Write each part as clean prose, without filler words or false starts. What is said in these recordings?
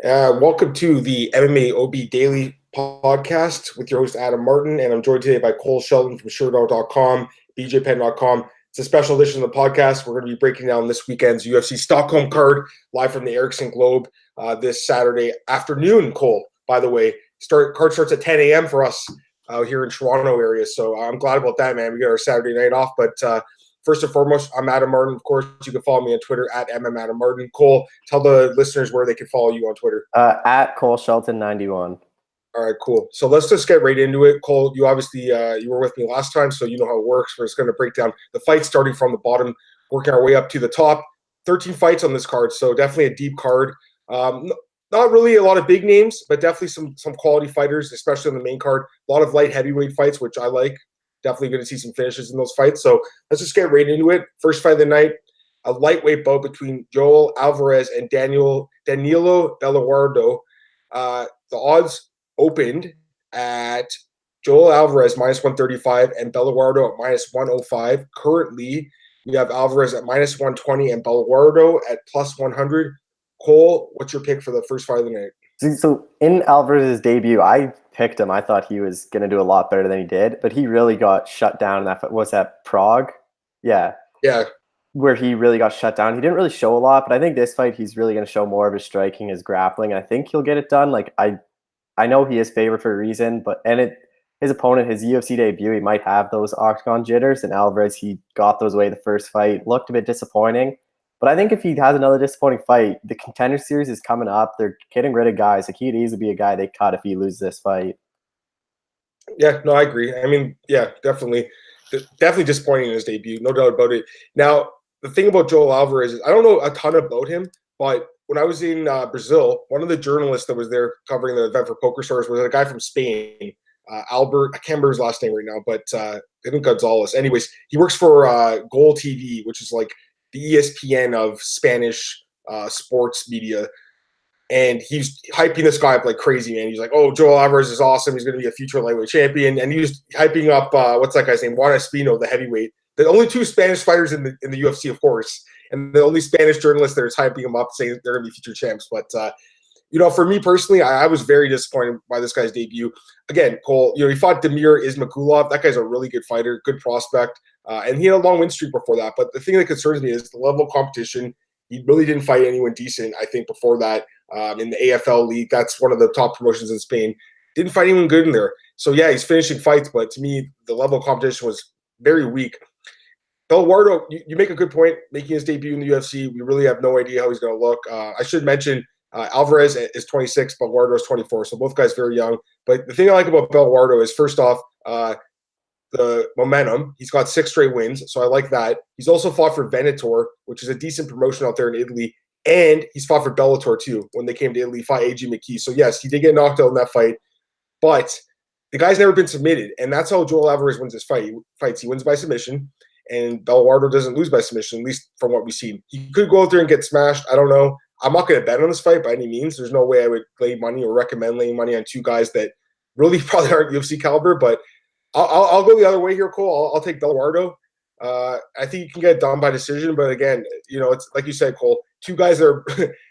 Welcome to the MMA OB Daily podcast with your host, Adam Martin, and I'm joined today by Cole Shelton from SureDog.com, BJPen.com. It's a special edition of the podcast. We're going to be breaking down this weekend's UFC Stockholm card live from the Ericsson Globe this Saturday afternoon, Cole, by the way. Card starts at 10 a.m. for us here in Toronto area, so I'm glad about that, man. We got our Saturday night off, but first and foremost, I'm Adam Martin. Of course, you can follow me on Twitter at MMAdamMartin. Cole, tell the listeners where they can follow you on Twitter. At Cole Shelton 91. All right, cool. So let's just get right into it. Cole, you obviously you were with me last time, so you know how it works. We're just going to break down the fights starting from the bottom, working our way up to the top. 13 fights on this card, so definitely a deep card. Not really a lot of big names, but definitely some quality fighters, especially on the main card. A lot of light heavyweight fights, which I like. Definitely going to see some finishes in those fights. So let's just get right into it. First fight of the night, a lightweight bout between Joel Alvarez and Danilo Belluardo. The odds opened at Joel Alvarez minus 135 and Belluardo at minus 105. Currently, we have Alvarez at minus 120 and Belluardo at plus 100. Cole, what's your pick for the first fight of the night? So in Alvarez's debut, I picked him. I thought he was going to do a lot better than he did, but he really got shut down. Was that Prague? Yeah. Where he really got shut down. He didn't really show a lot, but I think this fight he's really going to show more of his striking, his grappling. I think he'll get it done. Like I know he is favored for a reason, his opponent, his UFC debut, he might have those octagon jitters, and Alvarez, he got those away the first fight. Looked a bit disappointing. But I think if he has another disappointing fight, the Contender Series is coming up. They're getting rid of guys. Like, he'd easily be a guy they cut if he loses this fight. Yeah, no, I agree. I mean, yeah, definitely disappointing in his debut, no doubt about it. Now, the thing about Joel Alvarez is I don't know a ton about him, but when I was in Brazil, one of the journalists that was there covering the event for Poker Stars was a guy from Spain, Albert. I can't remember his last name right now, but I think Gonzalez. Anyways, he works for Gol TV, which is like the ESPN of Spanish sports media. And he's hyping this guy up like crazy, man. He's like, oh, Joel Alvarez is awesome. He's going to be a future lightweight champion. And he was hyping up, what's that guy's name? Juan Espino, the heavyweight. The only two Spanish fighters in the UFC, of course. And the only Spanish journalist that is hyping him up, saying they're going to be future champs. But, for me personally, I was very disappointed by this guy's debut. Again, Cole, he fought Damir Ismagulov. That guy's a really good fighter, good prospect. And he had a long win streak before that. But the thing that concerns me is the level of competition. He really didn't fight anyone decent, I think, before that in the AFL league. That's one of the top promotions in Spain. Didn't fight anyone good in there. So, yeah, he's finishing fights. But to me, the level of competition was very weak. Belluardo, you make a good point, making his debut in the UFC. We really have no idea how he's going to look. I should mention Alvarez is 26, Belluardo is 24. So both guys very young. But the thing I like about Belluardo is, first off, the momentum. He's got 6 straight wins, so I like that. He's also fought for Venator, which is a decent promotion out there in Italy, and he's fought for Bellator too when they came to Italy, fought A.G. McKee. So yes, he did get knocked out in that fight, but the guy's never been submitted, and that's how Joel Alvarez wins his fight. He wins by submission, and Belluardo doesn't lose by submission, at least from what we've seen. He could go out there and get smashed. I don't know. I'm not going to bet on this fight by any means. There's no way I would lay money or recommend laying money on two guys that really probably aren't UFC caliber, but I'll go the other way here, Cole. I'll take Belluardo. I think you can get done by decision, but again, it's like you said, Cole. Two guys that are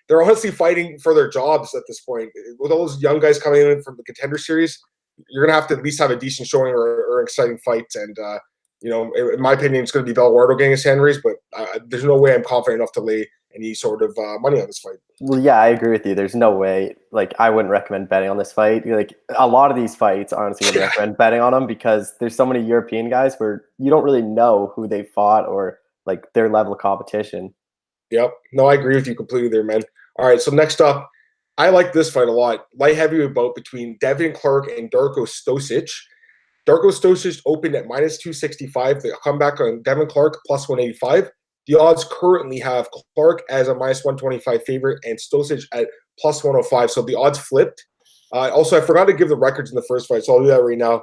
they're honestly fighting for their jobs at this point. With all those young guys coming in from the Contender Series, you're gonna have to at least have a decent showing or an exciting fight. And in my opinion, it's going to be Belluardo getting his hand raised, but there's no way I'm confident enough to lay any sort of money on this fight. Well, yeah, I agree with you. There's no way. Like, I wouldn't recommend betting on this fight. Like, a lot of these fights, honestly, wouldn't recommend betting on them because there's so many European guys where you don't really know who they fought or like their level of competition. Yep. No, I agree with you completely there, man. All right, so next up, I like this fight a lot. Light heavyweight bout between Devin Clark and Darko Stosic. Darko Stosic opened at minus 265. The comeback on Devin Clark plus 185. The odds currently have Clark as a minus 125 favorite and Stosic at plus 105. So the odds flipped. Also, I forgot to give the records in the first fight, so I'll do that right now.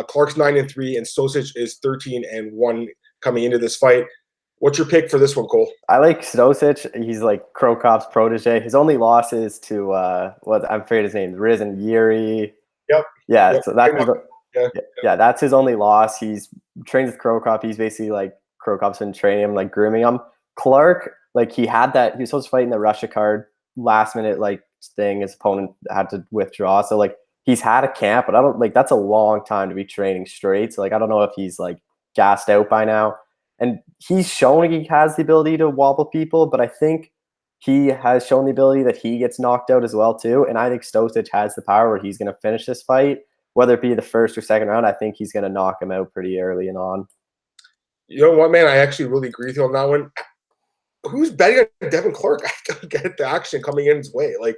Clark's 9-3 and Stosic is 13-1 coming into this fight. What's your pick for this one, Cole? I like Stosic. He's like Crow Cop's protege. His only loss is to I'm afraid his name, Riz and Yuri. Yep. Yeah. Yep. So that's his only loss. He's trains with Crow Cop. He's basically like Crow Cop's been training him, like grooming him. Clark, like he was supposed to fight in the Russia card last minute, like thing. His opponent had to withdraw. So like he's had a camp, but I don't like that's a long time to be training straight. So like I don't know if he's like gassed out by now. And he's shown he has the ability to wobble people, but I think he has shown the ability that he gets knocked out as well too. And I think Stosic has the power where he's going to finish this fight, whether it be the first or second round. I think he's going to knock him out pretty early and on. You know what, man? I actually really agree with you on that one. Who's betting on Devin Clark? I don't get the action coming in his way. Like,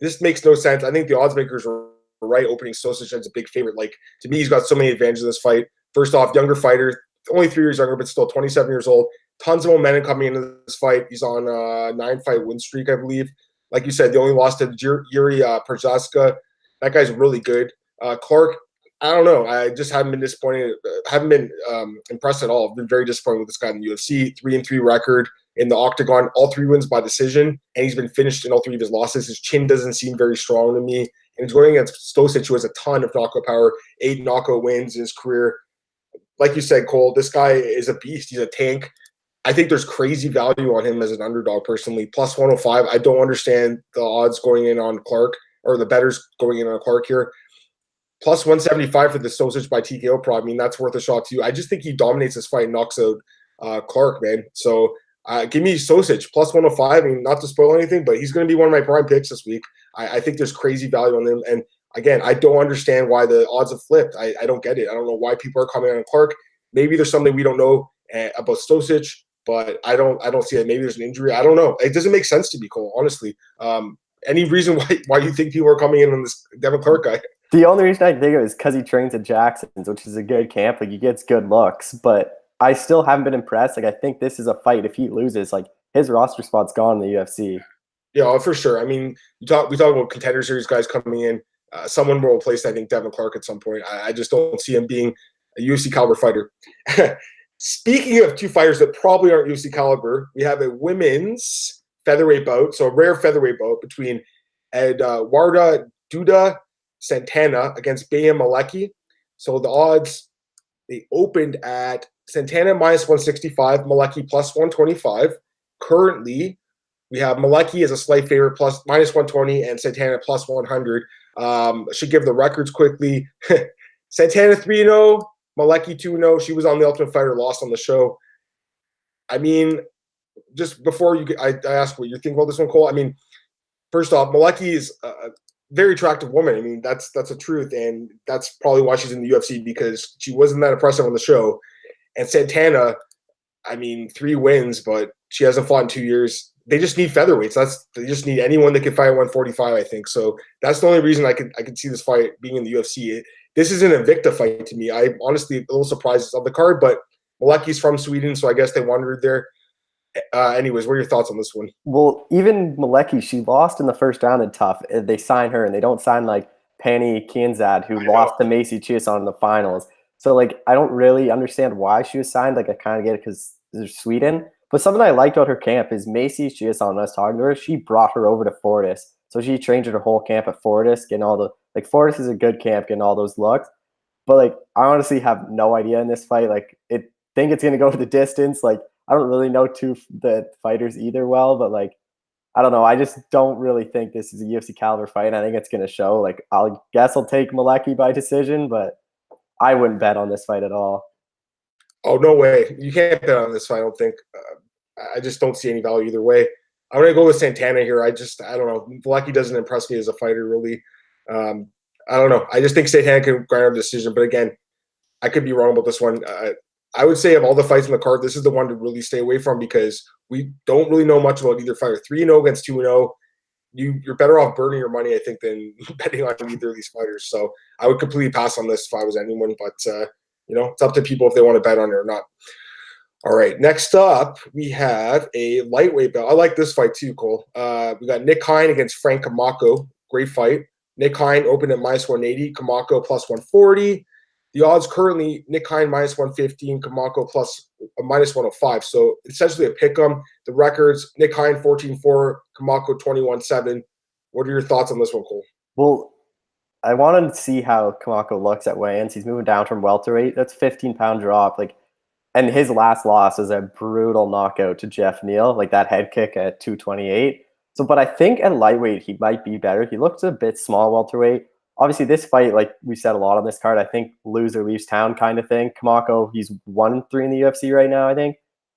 this makes no sense. I think the odds makers were right opening Stosic as a big favorite. Like, to me, he's got so many advantages in this fight. First off, younger fighter, only 3 years younger, but still 27 years old. Tons of momentum coming into this fight. He's on a 9-fight win streak, I believe. Like you said, the only loss to Yuri Prochaska. That guy's really good. Clark, I don't know. I just haven't been disappointed. Haven't been impressed at all. I've been very disappointed with this guy in the UFC. 3-3 record in the octagon. All 3 wins by decision, and he's been finished in all 3 of his losses. His chin doesn't seem very strong to me. And he's going against Stosic, who has a ton of knockout power. 8 knockout wins in his career. Like you said, Cole, this guy is a beast. He's a tank. I think there's crazy value on him as an underdog personally. Plus 105. I don't understand the odds going in on Clark, or the bettors going in on Clark here. Plus 175 for the Stosic by TKO pro. I mean, that's worth a shot too. I just think he dominates this fight and knocks out Clark, man. So give me Stosic plus 105. I mean, not to spoil anything, but he's going to be one of my prime picks this week. I think there's crazy value on him. And again, I don't understand why the odds have flipped. I don't get it. I don't know why people are coming on Clark. Maybe there's something we don't know about Stosic, but I don't see it. Maybe there's an injury. I don't know. It doesn't make sense to me, Cole, honestly. Any reason why you think people are coming in on this Devin Clark guy? The only reason I think of it is because he trains at Jackson's, which is a good camp. Like, he gets good looks, but I still haven't been impressed. Like, I think this is a fight. If he loses, like, his roster spot's gone in the UFC. Yeah, for sure. I mean, we talk about contender series guys coming in. Someone will replace, I think, Devin Clark at some point. I just don't see him being a UFC caliber fighter. Speaking of 2 fighters that probably aren't UFC caliber, we have a women's featherweight bout, so a rare featherweight bout between Eduarda Duda Santana against Bayam Maleki. So the odds, they opened at Santana minus 165, Maleki plus 125. Currently, we have Maleki as a slight favorite plus minus 120 and Santana plus 100. Should give the records quickly. Santana 3-0, Maleki 2-0. She was on the Ultimate Fighter, lost on the show. I mean, just before I ask what you think about this one, Cole. I mean, first off, Maleki is a very attractive woman. I mean, that's a truth, and that's probably why she's in the UFC, because she wasn't that impressive on the show. And Santana, I mean, 3 wins, but she hasn't fought in 2 years. They just need featherweights. They just need anyone that can fight at 145, I think. So that's the only reason I could see this fight being in the UFC. This is an Invicta fight to me. I'm honestly a little surprised it's on the card, but Maleki's from Sweden, so I guess they wandered there. Anyways, what are your thoughts on this one? Well, even Maleki, she lost in the first round in tough. They sign her, and they don't sign like Pani Kianzad, who lost to Macy Chiasson in the finals. So like, I don't really understand why she was signed. Like, I kind of get it because they're Sweden. But something I liked about her camp is Macy Chiasson, when I was talking to her, she brought her over to Fortis. So she trained her whole camp at Fortis, getting all the like. Fortis is a good camp, getting all those looks. But like, I honestly have no idea in this fight. Like, think it's gonna go to the distance. Like, I don't really know the fighters either well, but like, I don't know. I just don't really think this is a UFC caliber fight. And I think it's going to show. Like, I'll take Maleki by decision, but I wouldn't bet on this fight at all. Oh, no way. You can't bet on this fight, I don't think. I just don't see any value either way. I'm going to go with Santana here. I don't know. Maleki doesn't impress me as a fighter, really. I don't know. I just think Santana can grind out a decision. But again, I could be wrong about this one. I would say of all the fights in the card, this is the one to really stay away from, because we don't really know much about either fighter. 3-0 against 2-0. You're better off burning your money, I think, than betting on either of these fighters. So I would completely pass on this if I was anyone. But, it's up to people if they want to bet on it or not. All right, next up, we have a lightweight bout. I like this fight too, Cole. We got Nick Hein against Frank Kamako. Great fight. Nick Hein opened at minus 180, Kamako plus 140. The odds currently, Nick Hein minus 115, Kamako plus minus 105. So essentially a pick 'em. The records, Nick Hein 14-4, Kamako 21-7. What are your thoughts on this one, Cole? Well, I wanted to see how Kamako looks at weigh-ins. He's moving down from welterweight. That's a 15-pound drop. And his last loss is a brutal knockout to Jeff Neal, like that head kick at 228. So, but I think at lightweight he might be better. He looks a bit small welterweight. Obviously, this fight, like we said a lot on this card, I think loser leaves town kind of thing. Kamako, he's 1-3 in the UFC right now, I think.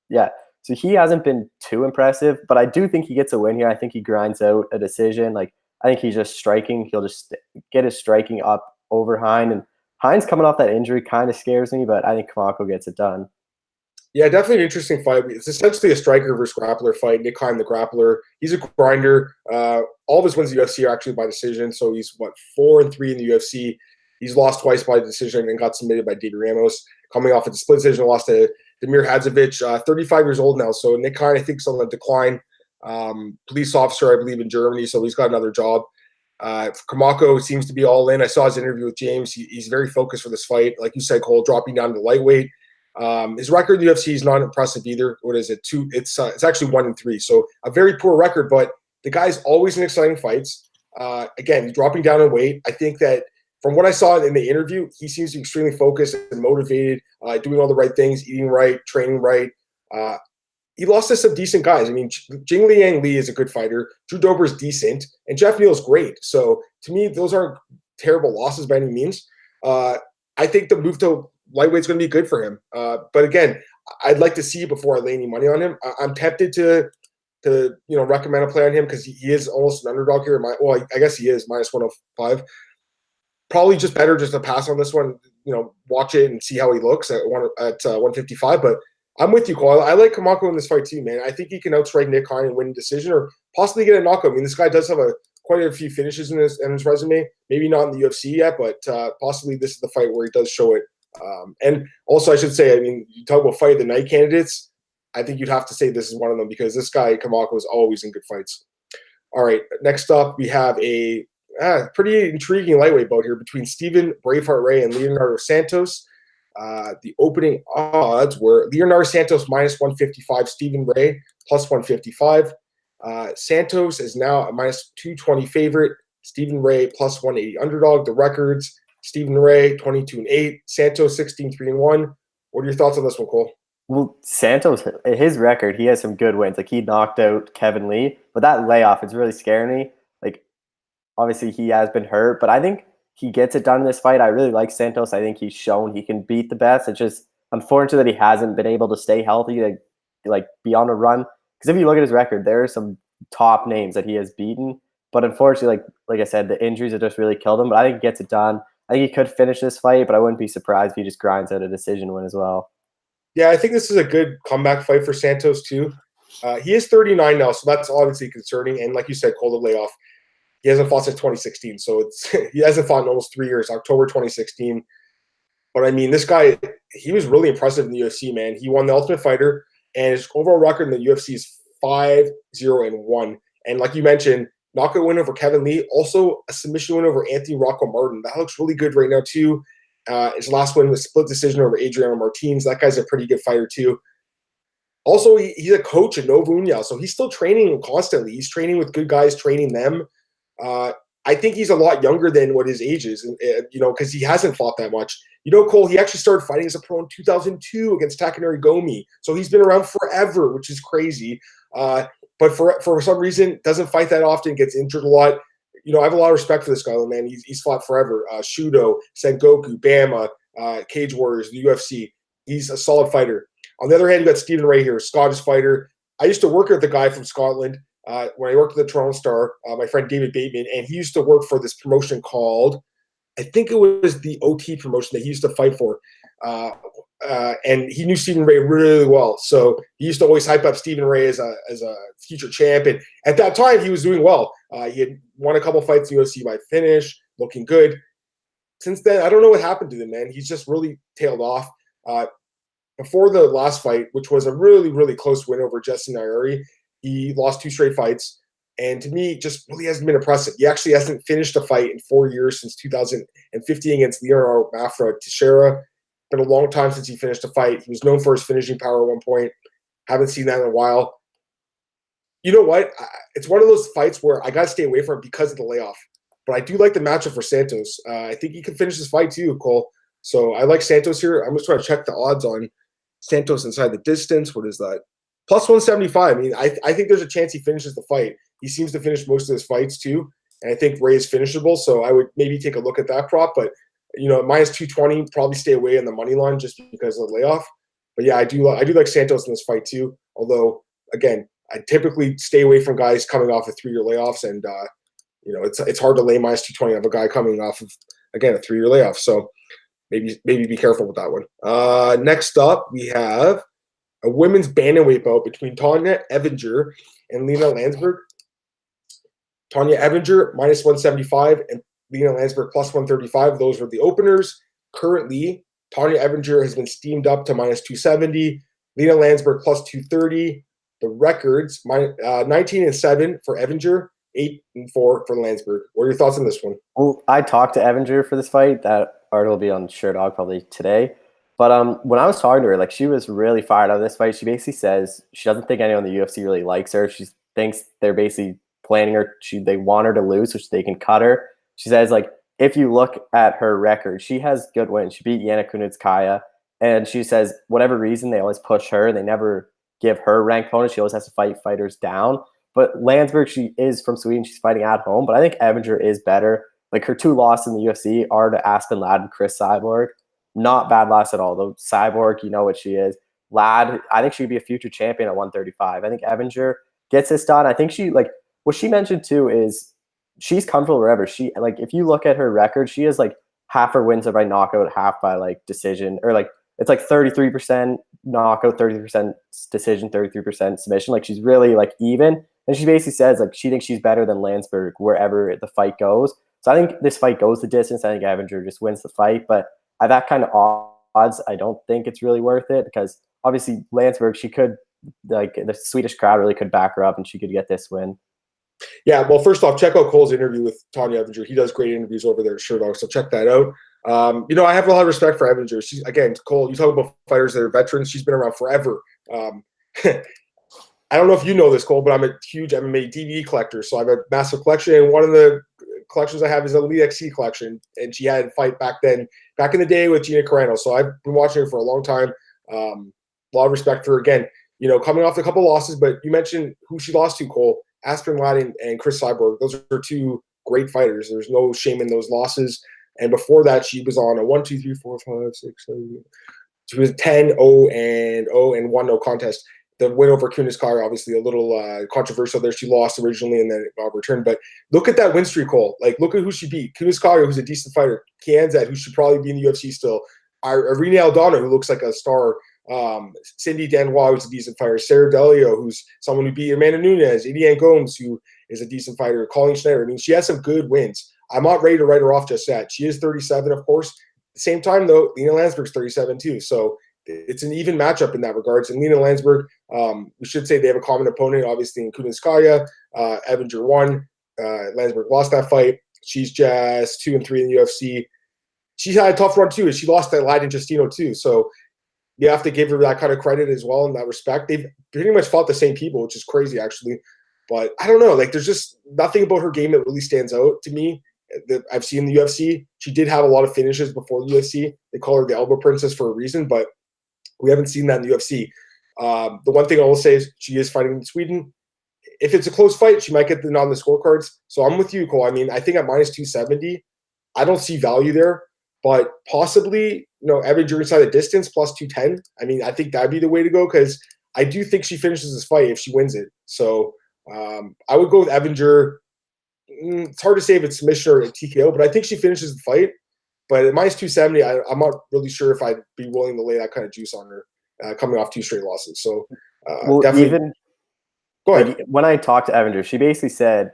Yeah. So he hasn't been too impressive, but I do think he gets a win here. I think he grinds out a decision. Like, I think he's just striking. He'll just get his striking up over Hein. And Hein's coming off that injury kind of scares me, but I think Kamako gets it done. Yeah, definitely an interesting fight. It's essentially a striker versus grappler fight. Nick Hein, the grappler, he's a grinder. All of his wins in the UFC are actually by decision. So he's 4-3 in the UFC. He's lost twice by decision and got submitted by David Ramos. Coming off a split decision, lost to Damir Hadzovic, 35 years old now. So Nick Hein, I think, is on the decline. Police officer, I believe, in Germany. So he's got another job. Kamako seems to be all in. I saw his interview with James. He's very focused for this fight. Like you said, Cole, dropping down to lightweight. His record in the UFC is not impressive either. What is it? It's actually 1-3. So a very poor record, but the guy's always in exciting fights. Again, dropping down in weight. I think that from what I saw in the interview, he seems to be extremely focused and motivated, doing all the right things, eating right, training right. He lost to some decent guys. I mean, Jing Liang Li is a good fighter. Drew Dober is decent, and Jeff Neal's great. So to me, those aren't terrible losses by any means. I think the move to lightweight's going to be good for him. But again, I'd like to see before I lay any money on him. I'm tempted to recommend a play on him because he is almost an underdog here. Well, I guess he is -105. Probably just better just to pass on this one. Watch it and see how he looks at 155. But I'm with you, Cole. I like Kamako in this fight too, man. I think he can outstrike Nick Hein and win a decision or possibly get a knockout. I mean, this guy does have quite a few finishes in his resume. Maybe not in the UFC yet, but possibly this is the fight where he does show it. And also, I should say, I mean, you talk about fight of the night candidates. I think you'd have to say this is one of them because this guy, Kamako, is always in good fights. All right, next up, we have a pretty intriguing lightweight bout here between Stephen Braveheart Ray and Leonardo Santos. The opening odds were Leonardo Santos -155, Stephen Ray +155. Santos is now a -220 favorite. Stephen Ray +180 underdog. The records: Stephen Ray 22-8, Santos 16-3-1. What are your thoughts on this one, Cole? Well, Santos, his record, he has some good wins. Like, he knocked out Kevin Lee, but that layoff is really scaring me. Like, obviously he has been hurt, but I think he gets it done in this fight. I really like Santos. I think he's shown he can beat the best. It's just unfortunate that he hasn't been able to stay healthy to like be on a run. Because if you look at his record, there are some top names that he has beaten. But unfortunately, like I said, the injuries have just really killed him. But I think he gets it done. I think he could finish this fight, but I wouldn't be surprised if he just grinds out a decision win as well. Yeah, I think this is a good comeback fight for Santos too. He is 39 now, so that's obviously concerning. And like you said, Cole, the layoff. He hasn't fought since 2016, so he hasn't fought in almost 3 years. October 2016. But I mean, this guy, he was really impressive in the UFC, man. He won the Ultimate Fighter, and his overall record in the UFC is 5-0-1. And like you mentioned, knockout win over Kevin Lee, also a submission win over Anthony Rocco Martin. That looks really good right now too. His last win was split decision over Adriano Martins. That guy's a pretty good fighter too. Also, he's a coach at Nova União, so he's still training constantly. He's training with good guys, training them. I think he's a lot younger than what his age is, because he hasn't fought that much. Cole, he actually started fighting as a pro in 2002 against Takanori Gomi. So he's been around forever, which is crazy. But for some reason, doesn't fight that often, gets injured a lot. I have a lot of respect for this guy, man. He's fought forever. Shudo, Sengoku, Bama, Cage Warriors, the UFC. He's a solid fighter. On the other hand, you got Stephen Ray here, Scottish fighter. I used to work with the guy from Scotland. When I worked at the Toronto Star, my friend David Bateman, and he used to work for this promotion called, I think it was the OT promotion that he used to fight for. And he knew Stephen Ray really well. So he used to always hype up Stephen Ray as a future champ. And at that time, he was doing well. He had won a couple fights in the UFC by finish, looking good. Since then, I don't know what happened to him, man. He's just really tailed off. Before the last fight, which was a really, really close win over Justin Nairi, he lost 2 straight fights, and to me, just really hasn't been impressive. He actually hasn't finished a fight in 4 years since 2015 against Leonardo Mafra Teixeira. Been a long time since he finished a fight. He was known for his finishing power at one point. Haven't seen that in a while. You know what? It's one of those fights where I got to stay away from it because of the layoff. But I do like the matchup for Santos. I think he can finish this fight too, Cole. So I like Santos here. I'm just trying to check the odds on Santos inside the distance. What is that? +175. I mean, I think there's a chance he finishes the fight. He seems to finish most of his fights too. And I think Ray is finishable, so I would maybe take a look at that prop. But, minus 220, probably stay away in the money line just because of the layoff. But yeah, I do like Santos in this fight too. Although, again, I typically stay away from guys coming off of 3-year layoffs, and it's hard to lay minus 220 of a guy coming off of, again, a 3-year layoff. So maybe be careful with that one. Next up, we have a women's bantamweight bout between Tanya Evinger and Lena Landsberg. Tanya Evinger minus 175 and Lena Landsberg plus 135. Those were the openers. Currently, Tanya Evinger has been steamed up to minus 270. Lena Landsberg plus 230. The records, 19-7 for Evinger, 8-4 for Landsberg. What are your thoughts on this one? Well, I talked to Evinger for this fight. That article will be on Sherdog probably today. But when I was talking to her, she was really fired out of this fight. She basically says she doesn't think anyone in the UFC really likes her. She thinks they're basically planning her. They want her to lose so they can cut her. She says, if you look at her record, she has good wins. She beat Yana Kunitskaya. And she says, whatever reason, they always push her. They never give her ranked opponents. She always has to fight fighters down. But Landsberg, she is from Sweden. She's fighting at home. But I think Evinger is better. Her 2 losses in the UFC are to Aspen Ladd and Cris Cyborg. Not bad loss at all. Though Cyborg, you know what she is. Ladd, I think she could be a future champion at 135. I think Evinger gets this done. I think what she mentioned too is she's comfortable wherever. She if you look at her record, she has half her wins are by knockout, half by decision, or it's 33% knockout, 30% decision, 33% submission. She's really even. And she basically says she thinks she's better than Landsberg wherever the fight goes. So I think this fight goes the distance. I think Evinger just wins the fight, but at that kind of odds, I don't think it's really worth it because obviously Landsberg, she could the Swedish crowd really could back her up and she could get this win. Yeah, well, first off, check out Cole's interview with Tanya Evinger. He does great interviews over there at Sherdog, so check that out. I have a lot of respect for Evinger. She's, again, Cole, you talk about fighters that are veterans. She's been around forever. I don't know if you know this, Cole, but I'm a huge MMA DVD collector, so I have a massive collection, and one of the collections I have is a Elite XC collection, and she had a fight back in the day with Gina Carano, so I've been watching her for a long time. A lot of respect for her. Again, coming off a couple losses, but you mentioned who she lost to, Cole. Aspen Ladd and Cris Cyborg. Those are 2 great fighters. There's no shame in those losses. And before that, she was on a 1, 2, 3, 4, 5, 6, 7. She was 10-0 and 1 no contest. The win over Kunitskaya, obviously a little controversial there. She lost originally and then it got returned. But look at that win streak, Cole. Look at who she beat. Kunitskaya, who's a decent fighter. Kianzad, who should probably be in the UFC still. Irene Aldana, who looks like a star. Cindy Danois, who's a decent fighter. Sarah Delio, who's someone who beat Amanda Nunes. Ediane Gomes, who is a decent fighter. Colleen Schneider. I mean, she has some good wins. I'm not ready to write her off just yet. She is 37, of course. At the same time, though, Lena Landsberg's 37 too. So it's an even matchup in that regards. And Lena Landsberg, we should say they have a common opponent, obviously, in Kunitskaya. Evinger won. Landsberg lost that fight. She's just 2-3 in the UFC. She's had a tough run too. She lost that Latin Justino too. So you have to give her that kind of credit as well in that respect. They've pretty much fought the same people, which is crazy actually. But I don't know. There's just nothing about her game that really stands out to me that I've seen in the UFC. She did have a lot of finishes before the UFC. They call her the Elbow Princess for a reason, but we haven't seen that in the UFC. The one thing I will say is she is fighting in Sweden. If it's a close fight, she might get the nod on the scorecards. So I'm with you, Cole. I mean, I think at minus 270, I don't see value there. But possibly, Evinger inside the distance plus 210. I mean, I think that'd be the way to go because I do think she finishes this fight if she wins it. So I would go with Evinger. It's hard to say if it's submission or a TKO, but I think she finishes the fight. But at minus 270, I'm not really sure if I'd be willing to lay that kind of juice on her coming off 2 straight losses. So definitely. Go ahead. When I talked to Evinger, she basically said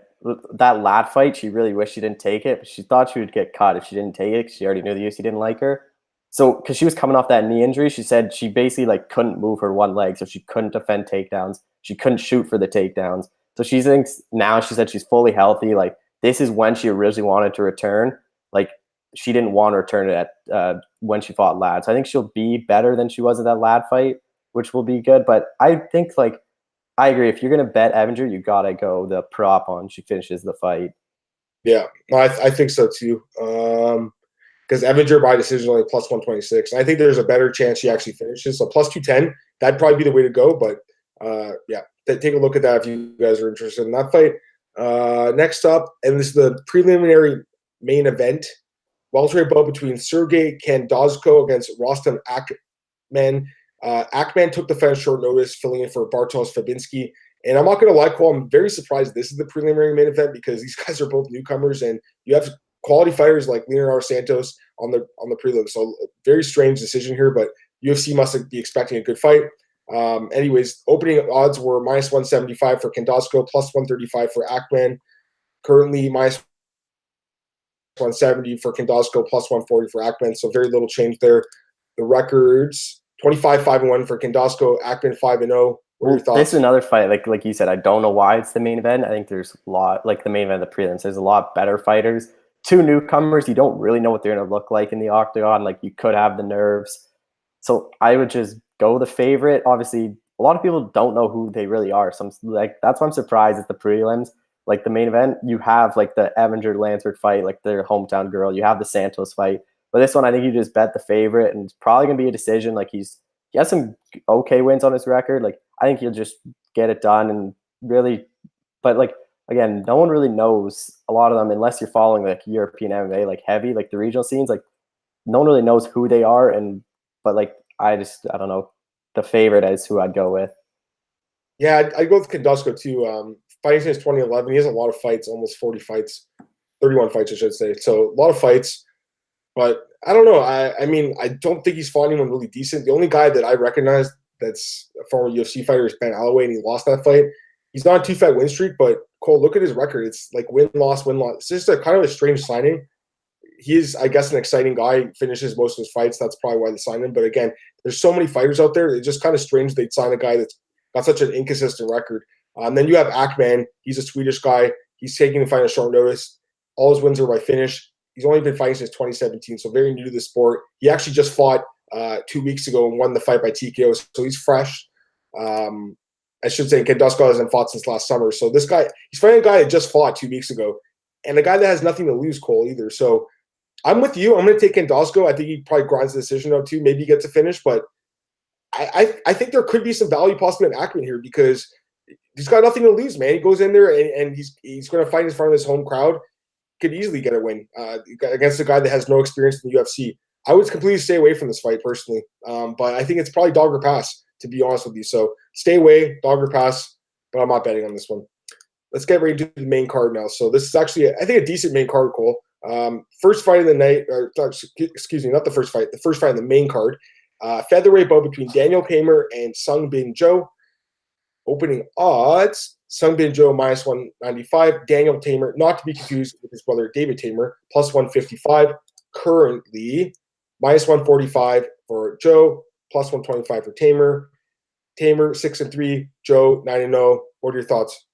that Ladd fight, she really wished she didn't take it, but she thought she would get cut if she didn't take it because she already knew the UFC didn't like her. So, because she was coming off that knee injury, she said she basically couldn't move her one leg, so she couldn't defend takedowns. She couldn't shoot for the takedowns. So she thinks now, she said she's fully healthy. This is when she originally wanted to return. She didn't want to return it at when she fought Ladd. So I think she'll be better than she was at that Ladd fight, which will be good. But I think I agree. If you're going to bet Evinger, you got to go the prop on she finishes the fight. Yeah, I think so too. Because Evinger by decision only plus 126. And I think there's a better chance she actually finishes. So plus 210, that'd probably be the way to go. But take a look at that if you guys are interested in that fight. Next up, and this is the preliminary main event, welterweight bout between Sergey Kandozko against Rostam Akman. Akman took the fight on short notice, filling in for Bartosz Fabinski. And I'm not going to lie, Cole, I'm very surprised this is the preliminary main event because these guys are both newcomers, and you have quality fighters like Lyoto Santos on the prelim. So very strange decision here, but UFC must be expecting a good fight. Anyways, opening odds were minus 175 for Kandozko, plus 135 for Akman. Currently minus 170 for Kandozko, plus 140 for Akman. So very little change there. The records: 25-5-1 for Kandozko, Akman 5-0. What are your thoughts? This is another fight, like you said. I don't know why it's the main event. I think there's a lot, like the main event of the prelims. There's a lot better fighters. Two newcomers, you don't really know what they're going to look like in the octagon. Like you could have the nerves. So I would just go the favorite. Obviously, a lot of people don't know who they really are. So that's why I'm surprised at the prelims. Like the main event, you have like the Evander Lansford fight, like their hometown girl. You have the Santos fight. But this one, I think you just bet the favorite, and it's probably going to be a decision. Like he has some okay wins on his record. Like I think he'll just get it done and really, but like, again, no one really knows a lot of them unless you're following like European MMA, like heavy, like the regional scenes, like no one really knows who they are. But like, I don't know. The favorite is who I'd go with. Yeah, I'd go with Kandozko too. Fighting since 2011, he has a lot of fights, almost 40 fights, 31 fights, I should say. So a lot of fights, but I don't know. I mean, I don't think he's fought anyone really decent. The only guy that I recognize that's a former UFC fighter is Ben Holloway, and he lost that fight. He's not a 2-fight win streak, but Cole, look at his record. It's like win-loss, win-loss. It's just a kind of a strange signing. He is, I guess, an exciting guy. He finishes most of his fights. That's probably why they signed him. But again, there's so many fighters out there. It's just kind of strange they'd sign a guy that's got such an inconsistent record. And then you have Akman. He's a Swedish guy. He's taking the fight on short notice. All his wins are by finish. He's only been fighting since 2017, so very new to the sport. He actually just fought 2 weeks ago and won the fight by TKO, so he's fresh. I should say Kandozko hasn't fought since last summer. So this guy, he's fighting a guy that just fought 2 weeks ago, and a guy that has nothing to lose, Cole, either. So I'm with you. I'm going to take Kandozko. I think he probably grinds the decision out too. Maybe he gets a finish, but I think there could be some value possibly in Akman here because he's got nothing to lose, man. He goes in there and he's going to fight in front of his home crowd. Could easily get a win against a guy that has no experience in the UFC. I would completely stay away from this fight personally, but I think it's probably dog or pass, to be honest with you. So stay away, dog or pass, but I'm not betting on this one. Let's get right into the main card now. So this is actually, I think, a decent main card, Cole. First fight of the night, or excuse me, not the first fight. The first fight in the main card, featherweight bout between Daniel Tamer and Sung Bin Jo. Opening odds: Sung Bin Jo minus 195. Daniel Tamer, not to be confused with his brother David Tamer, plus 155. Currently, minus 145 for Joe, plus 125 for Tamer. Tamer 6-3, Joe 9-0. What are your thoughts?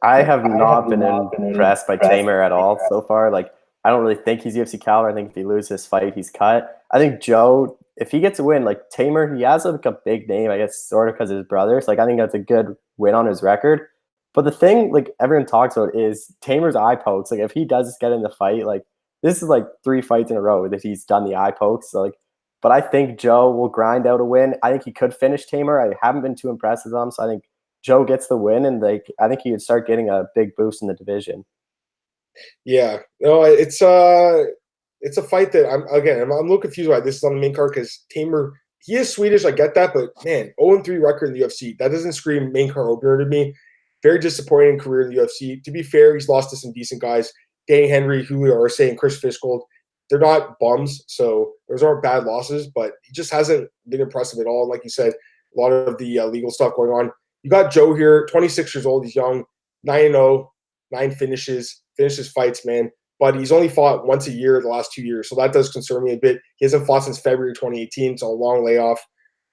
I have not been impressed by Tamer at all so far. Like, I don't really think he's UFC caliber. I think if he loses this fight, he's cut. I think Joe, if he gets a win, like Tamer, he has like a big name, I guess, sort of because of his brother. So like, I think that's a good win on his record. But the thing, like everyone talks about, is Tamer's eye pokes. Like if he does get in the fight, like this is like 3 fights in a row that he's done the eye pokes. So like, but I think Joe will grind out a win. I think he could finish Tamer. I haven't been too impressed with him, so I think Joe gets the win, and like I think he would start getting a big boost in the division. Yeah, no, it's a fight that I'm a little confused why this is on the main card because Tamer, he is Swedish, I get that, but man, 0-3 record in the UFC, that doesn't scream main card opener to me. Very disappointing career in the UFC. To be fair, he's lost to some decent guys, Danny Henry, Julio Arce, and Chris Fishgold. They're not bums, so those aren't bad losses, but he just hasn't been impressive at all. Like you said, a lot of the legal stuff going on. You got Joe here, 26 years old, he's young, 9-0, 9 finishes fights, man. But he's only fought once a year the last 2 years, so that does concern me a bit. He hasn't fought since February 2018, so a long layoff.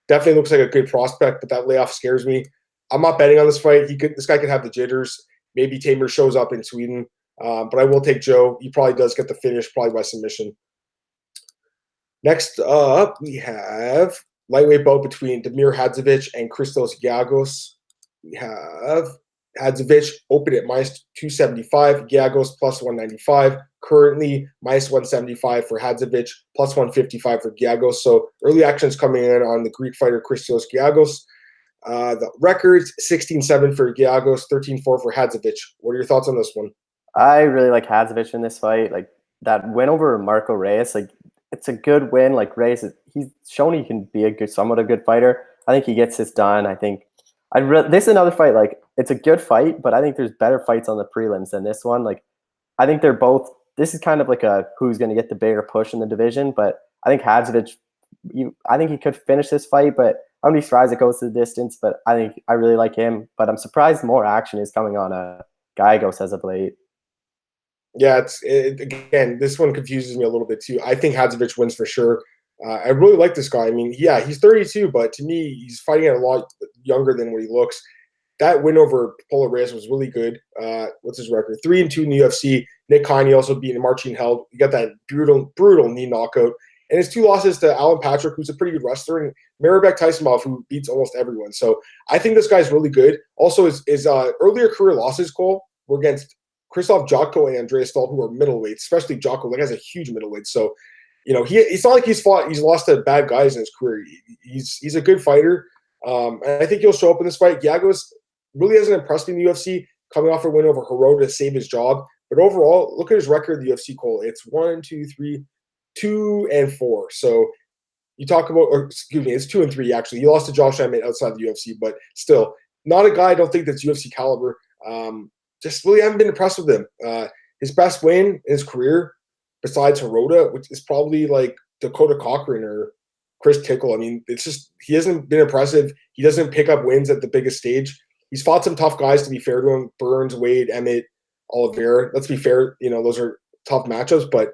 Definitely looks like a good prospect, but that layoff scares me. I'm not betting on this fight. This guy could have the jitters. Maybe Tamer shows up in Sweden, but I will take Joe. He probably does get the finish, probably by submission. Next up, we have lightweight bout between Damir Hadzovic and Christos Giagos. We have Hadzovic open at minus 275, Giagos plus 195. Currently, minus 175 for Hadzovic, plus 155 for Giagos. So early actions coming in on the Greek fighter Christos Giagos. The records 16-7 for Giagos, 13-4 for Hadzovic. What are your thoughts on this one? I really like Hadzovic in this fight. Like that win over Marco Reyes, like it's a good win. Like Reyes, he's shown he can be somewhat a good fighter. I think he gets this done. I think this is another fight. Like it's a good fight, but I think there's better fights on the prelims than this one. Like I think they're both. This is kind of like a who's going to get the bigger push in the division. But I think Hadzovic, I think he could finish this fight, but I wouldn't be surprised it goes to the distance. But I really like him. But I'm surprised more action is coming on Giagos as of late. Yeah, again, this one confuses me a little bit too. I think Hadzovic wins for sure. I really like this guy. I mean, yeah, he's 32, but to me, he's fighting at a lot younger than what he looks. That win over Polo Reyes was really good. What's his record? 3-2 in the UFC. Nick Hein also beating Martin Held. You got that brutal knee knockout. And his 2 losses to Alan Patrick, who's a pretty good wrestler, and Maribek Taisumov, who beats almost everyone. So I think this guy's really good. Also, his earlier career losses, Cole, were against Krzysztof Jotko and Andreas Stoll, who are middleweights, especially Jotko. That guy's a huge middleweight. So, it's not like he's lost to bad guys in his career. He's a good fighter. And I think he'll show up in this fight. Giagos really hasn't impressed me in the UFC, coming off a win over Hirota to save his job. But overall, look at his record in the UFC, Cole. It's 2-4. So you talk about, or excuse me, it's 2-3 actually. He lost to Josh Emmett outside the UFC, but still not a guy I don't think that's UFC caliber. Just really haven't been impressed with him. His best win in his career, besides Hirota, which is probably like Dakota Cochran or Chris Tickle. I mean, it's just he hasn't been impressive. He doesn't pick up wins at the biggest stage. He's fought some tough guys, to be fair to him. Burns, Wade, Emmett, Oliveira. Let's be fair. Those are tough matchups, but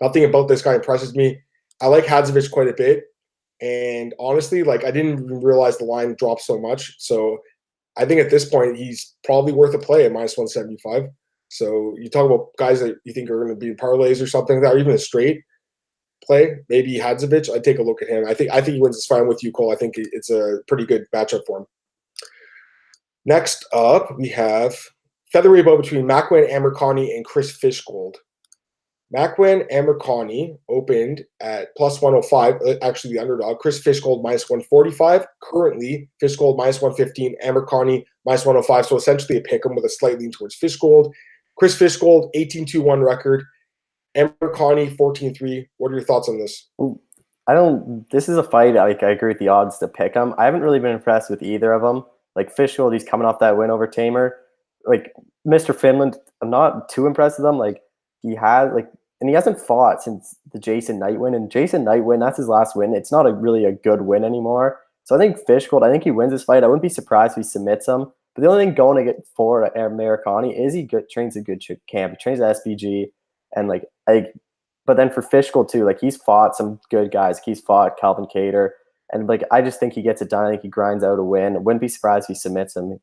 nothing about this guy impresses me. I like Hadzovic quite a bit. And honestly, like I didn't even realize the line dropped so much. So I think at this point, he's probably worth a play at -175. So you talk about guys that you think are going to be in parlays or something like that, or even a straight play, maybe Hadzovic. I'd take a look at him. I think he wins this fight with you, Cole. I think it's a pretty good matchup for him. Next up, we have featherweight bout between Makwan Amirkhani and Chris Fishgold. Makwan Amirkhani opened at +105, actually the underdog. Chris Fishgold -145. Currently, Fishgold -115, Amirkhani -105. So essentially a pick 'em with a slight lean towards Fishgold. Chris Fishgold, 18-1 record. Amirkhani, 14-3. What are your thoughts on this? This is a fight, I agree with the odds to pick him. I haven't really been impressed with either of them. Like Fishgold, he's coming off that win over Tamer. Like Mr. Finland, I'm not too impressed with him. Like he hasn't fought since the Jason Knight win. And Jason Knight win, that's his last win. It's not really a good win anymore. So I think Fishgold, I think he wins this fight. I wouldn't be surprised if he submits him. But the only thing going to get for Amirkhani is he trains a good camp. He trains at SBG. And but then for Fishgold too, like he's fought some good guys. He's fought Calvin Kattar. And I just think he gets it done. I think he grinds out a win. I wouldn't be surprised if he submits him.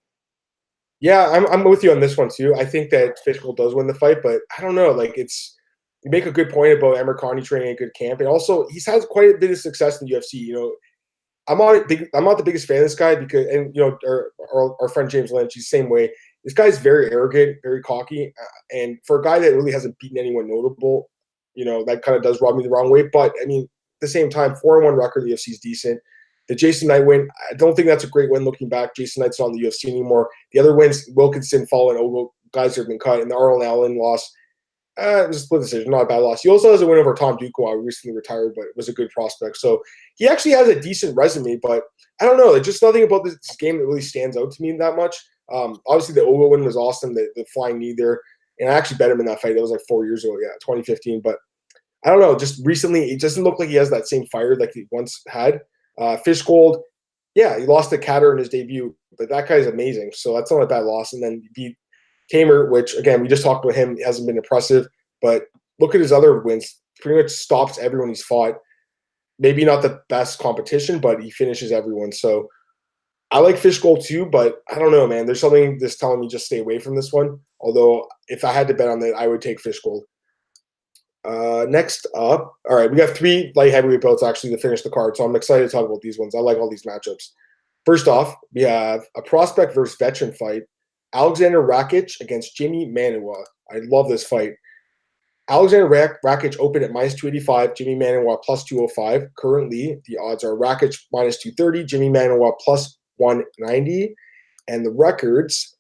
Yeah, I'm with you on this one too. I think that Fishgold does win the fight, but I don't know. Like you make a good point about Amirkhani training a good camp, and also he's had quite a bit of success in the UFC. I'm not the biggest fan of this guy because, and our friend James Lynch, he's the same way. This guy's very arrogant, very cocky, and for a guy that really hasn't beaten anyone notable, that kind of does rub me the wrong way. But I mean, at the same time, 4-1 record in the UFC is decent. The Jason Knight win, I don't think that's a great win looking back. Jason Knight's not in the UFC anymore. The other wins, Wilkinson, Fall, and Ogle, guys who have been cut, and the Arlen Allen loss. It was a split decision, not a bad loss. He also has a win over Tom Dukois, who recently retired, but was a good prospect. So he actually has a decent resume, but I don't know. There's just nothing about this game that really stands out to me that much. Obviously, the Ogle win was awesome, the flying knee there. And I actually bet him in that fight. That was like 4 years ago, 2015. But I don't know. Just recently, it doesn't look like he has that same fire like he once had. Fishgold, yeah, he lost to Kattar in his debut, but that guy's amazing. So that's not a bad loss. And then he beat Tamer, which, again, we just talked about him. He hasn't been impressive. But look at his other wins. Pretty much stops everyone he's fought. Maybe not the best competition, but he finishes everyone. So I like Fishgold too, but I don't know, man. There's something that's telling me just stay away from this one. Although if I had to bet on that, I would take Fishgold. Next up, all right, we got 3 light heavyweight belts actually to finish the card, so I'm excited to talk about these ones. I like all these matchups. First off, we have a prospect versus veteran fight. Alexander Rakic against Jimi Manuwa. I love this fight. Alexander Rakic opened at -285, Jimi Manuwa +205. Currently, the odds are Rakic -230, Jimi Manuwa 190. And the records,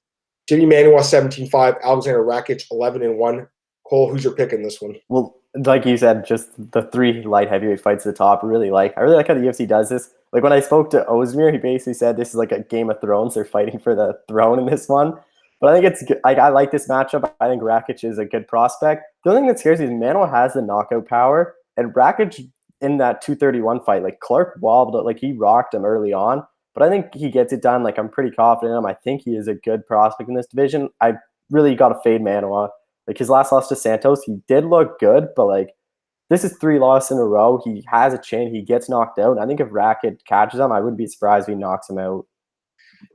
Jimi Manuwa 17-5, Alexander Rakic 11-1. Cole, who's your pick in this one? Well, like you said, just the 3 light heavyweight fights at the top. I really like how the UFC does this. Like when I spoke to Ozdemir, he basically said this is like a Game of Thrones. They're fighting for the throne in this one. But I think it's good. I like this matchup. I think Rakic is a good prospect. The only thing that scares me is Manuwa has the knockout power, and Rakic in that 231 fight, like Clark wobbled, like he rocked him early on. But I think he gets it done. Like I'm pretty confident in him. I think he is a good prospect in this division. I really got to fade Manuwa. Like his last loss to Santos, he did look good, but like this is 3 losses in a row. He has a chin. He gets knocked out. And I think if Rakic catches him, I wouldn't be surprised if he knocks him out.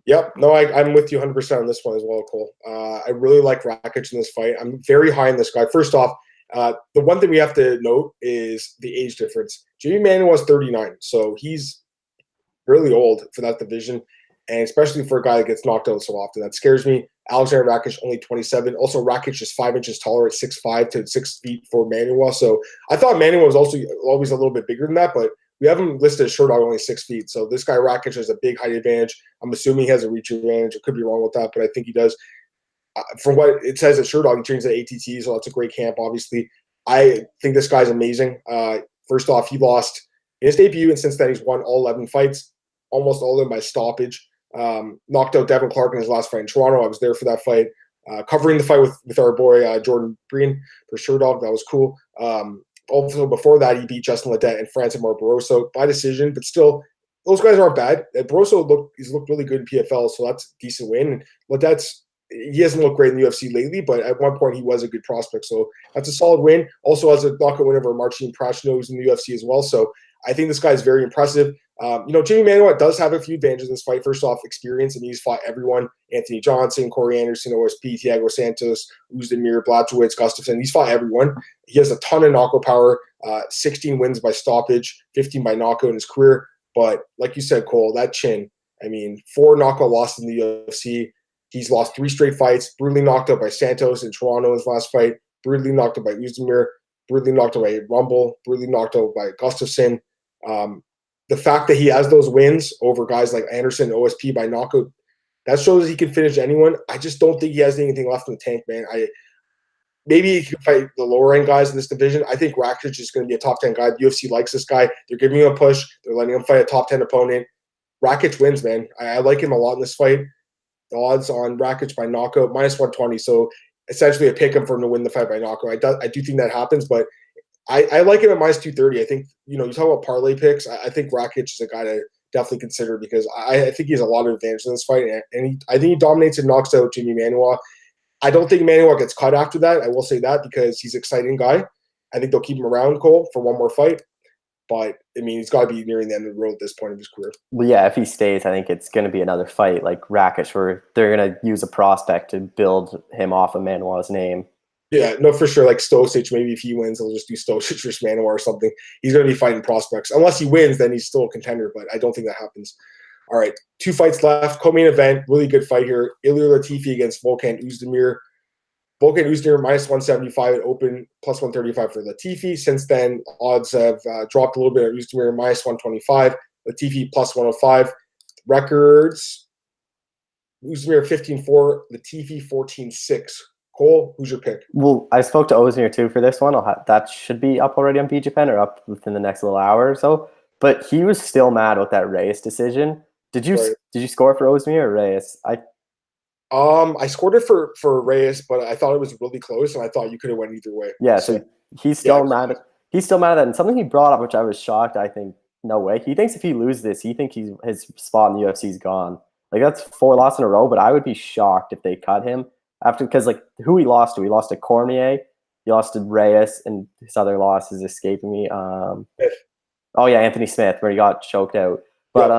Yep. No, I'm with you 100% on this one as well, Cole. I really like Rakic in this fight. I'm very high on this guy. First off, the one thing we have to note is the age difference. Jimi Manuwa is 39, so he's really old for that division, and especially for a guy that gets knocked out so often. That scares me. Alexander Rakic only 27. Also, Rakic is 5 inches taller at 6'5" to 6 feet for Manuwa. So I thought Manuwa was also always a little bit bigger than that, but we have him listed as short dog only 6 feet. So this guy Rakic has a big height advantage. I'm assuming he has a reach advantage. I could be wrong with that, but I think he does. From what it says at Short Dog, he trains at ATT, so that's a great camp, obviously. I think this guy's amazing. First off, he lost in his debut, and since then he's won all 11 fights, almost all of them by stoppage. Knocked out Devin Clark in his last fight in Toronto. I was there for that fight, covering the fight with our boy Jordan Breen for Short Dog. That was cool. Also, before that, he beat Justin Ledet and Francis Barroso by decision, but still, those guys aren't bad. Barroso he's looked really good in PFL, so that's a decent win. And Ledet's he hasn't looked great in the UFC lately, but at one point he was a good prospect. So that's a solid win. Also has a knockout win over Marcin Prashino, who's in the UFC as well. So I think this guy is very impressive. Jimi Manuwa does have a few advantages in this fight. First off, experience. I mean, he's fought everyone. Anthony Johnson, Corey Anderson, OSP, Thiago Santos, Uzdemir, Blachowicz, Gustafsson. He's fought everyone. He has a ton of knockout power, 16 wins by stoppage, 15 by knockout in his career. But like you said, Cole, that chin, I mean, 4 knockout losses in the UFC. He's lost 3 straight fights, brutally knocked out by Santos in Toronto in his last fight, brutally knocked out by Uzdemir, brutally knocked out by Rumble, brutally knocked out by Gustafsson. The fact that he has those wins over guys like Anderson and OSP by knockout, that shows he can finish anyone. I just don't think he has anything left in the tank, man. Maybe he can fight the lower end guys in this division. I think Rakic is going to be a top 10 guy. The UFC likes this guy. They're giving him a push. They're letting him fight a top 10 opponent. Rakic wins, man. I like him a lot in this fight. The odds on Rakic by knockout, minus 120. So essentially a pick him for him to win the fight by knockout. I do think that happens, but I like him at minus 230. I think, you talk about parlay picks. I think Rakic is a guy to definitely consider because I think he has a lot of advantage in this fight. And I think he dominates and knocks out Jimi Manuwa. I don't think Manuwa gets cut after that. I will say that because he's an exciting guy. I think they'll keep him around, Cole, for one more fight. But, I mean, he's got to be nearing the end of the road at this point of his career. Well, yeah, if he stays, I think it's going to be another fight like Rakic where they're going to use a prospect to build him off of Manuwa's name. Yeah, no, for sure. Like Stosic, maybe if he wins, they'll just do Stosic versus Manuwa or something. He's going to be fighting prospects. Unless he wins, then he's still a contender, but I don't think that happens. All right, 2 fights left. Co-main event, really good fight here. Ilir Latifi against Volkan Oezdemir. Volkan Oezdemir minus 175 at open, plus 135 for Latifi. Since then, odds have dropped a little bit at Oezdemir, minus 125. Latifi plus 105. Records, Oezdemir 15-4, Latifi 14-6. Cole, who's your pick? Well, I spoke to Ozdemir too for this one. That should be up already on BJPen or up within the next little hour or so. But he was still mad with that Reyes decision. Did you score for Ozdemir or Reyes? I scored it for Reyes, but I thought it was really close, and I thought you could have went either way. Yeah, so he's still mad. He's still mad at that. And something he brought up, which I was shocked. I think no way. He thinks if he loses this, his spot in the UFC is gone. Like that's 4 losses in a row. But I would be shocked if they cut him after because like who he lost to? He lost to Cormier. He lost to Reyes, and his other loss is escaping me. Oh yeah, Anthony Smith, where he got choked out. But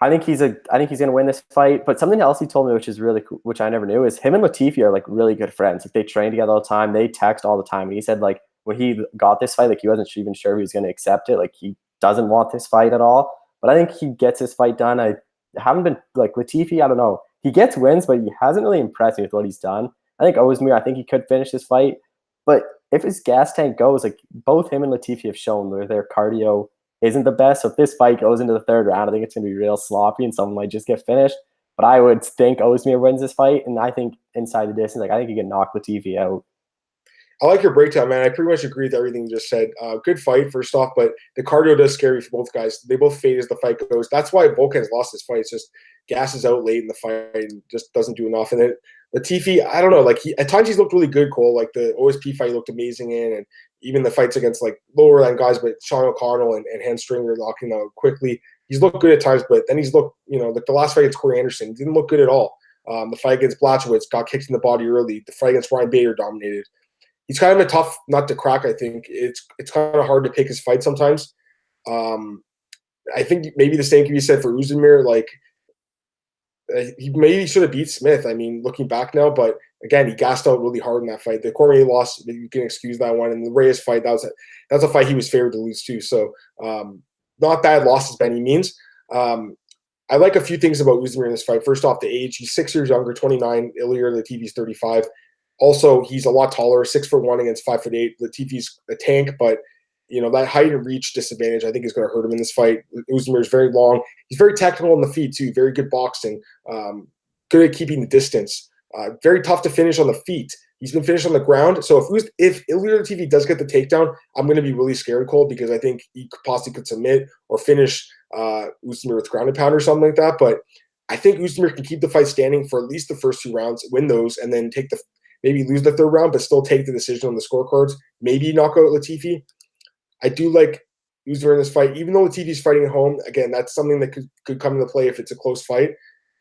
I think he's gonna win this fight. But something else he told me, which is really cool, which I never knew, is him and Latifi are like really good friends. Like they train together all the time. They text all the time. And he said like when he got this fight, like he wasn't even sure he was gonna accept it. Like he doesn't want this fight at all. But I think he gets his fight done. I haven't been like Latifi. I don't know. He gets wins, but he hasn't really impressed me with what he's done. I think Ozdemir, I think he could finish this fight. But if his gas tank goes, like both him and Latifi have shown their cardio isn't the best. So if this fight goes into the third round, I think it's going to be real sloppy and someone might just get finished. But I would think Ozdemir wins this fight, and I think inside the distance, like I think he can knock Latifi out. I like your breakdown, man. I pretty much agree with everything you just said. Good fight, first off, but the cardio does scare me for both guys. They both fade as the fight goes. That's why Volkan's lost this fight. It's just gasses out late in the fight and just doesn't do enough. And then Latifi, I don't know. Like at times he's looked really good, Cole. Like the OSP fight he looked amazing in, and even the fights against like lower line guys, but Sean O'Connell and Hans Stringer locking out quickly. He's looked good at times, but then he's looked, like the last fight against Corey Anderson didn't look good at all. The fight against Blachowicz got kicked in the body early. The fight against Ryan Bader dominated. He's kind of a tough nut to crack, I think. It's kind of hard to pick his fight sometimes. I think maybe the same can be said for Ozdemir. Like, he maybe should have beat Smith. I mean, looking back now, but again, he gassed out really hard in that fight. The Cormier loss, you can excuse that one. And the Reyes fight, that's a fight he was favored to lose too. So, not bad losses by any means. I like a few things about Ozdemir in this fight. First off, the age. He's 6 years younger, 29. Ilir Latifi's 35. Also, he's a lot taller, 6'1" against 5'8". Latifi's a tank, but that height and reach disadvantage I think is going to hurt him in this fight. Ozdemir is very long. He's very technical on the feet too. Very good boxing. Good at keeping the distance. Very tough to finish on the feet. He's been finished on the ground. So if Ilir Latifi does get the takedown, I'm going to be really scared, Cole, because I think he possibly could submit or finish Ozdemir with ground and pound or something like that. But I think Ozdemir can keep the fight standing for at least the first 2 rounds, win those, and then maybe lose the third round, but still take the decision on the scorecards. Maybe knock out Latifi. I do like Ozdemir in this fight, even though Latifi's fighting at home. Again, that's something that could come into play if it's a close fight.